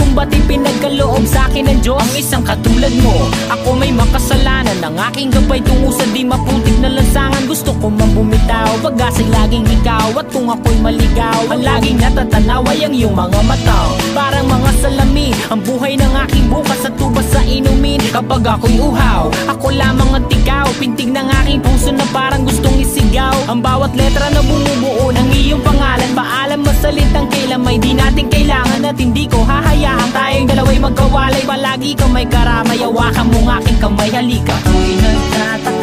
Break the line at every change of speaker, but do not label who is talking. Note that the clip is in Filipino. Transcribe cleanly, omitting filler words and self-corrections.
kung ba't ipinagkaloob sa'kin ng Diyos ang isang katulad mo. Ako may makasalanan, ang aking gabay tungo sa di maputik na lansangan. Gusto ko man bumitaw, pag-asa'y laging ikaw. At kung ako'y maligaw, ang laging natatanaw ay ang iyong mga mata. Parang mga salamin, ang buhay ng aking bukas at tubas sa inumin. Kapag ako'y uhaw, ako lamang at ikaw. Pintig ng aking puso na parang gustong isigaw. Ang bawat letra na bumubuo ng iyong pangalan. Paalam masalitang kailan may di natin kailangan. At hindi ko hahayaan tayong dalawa'y magkawalay. Palagi kang may karamay, hawakan mong aking kamay, halika. Ako'y nagtataka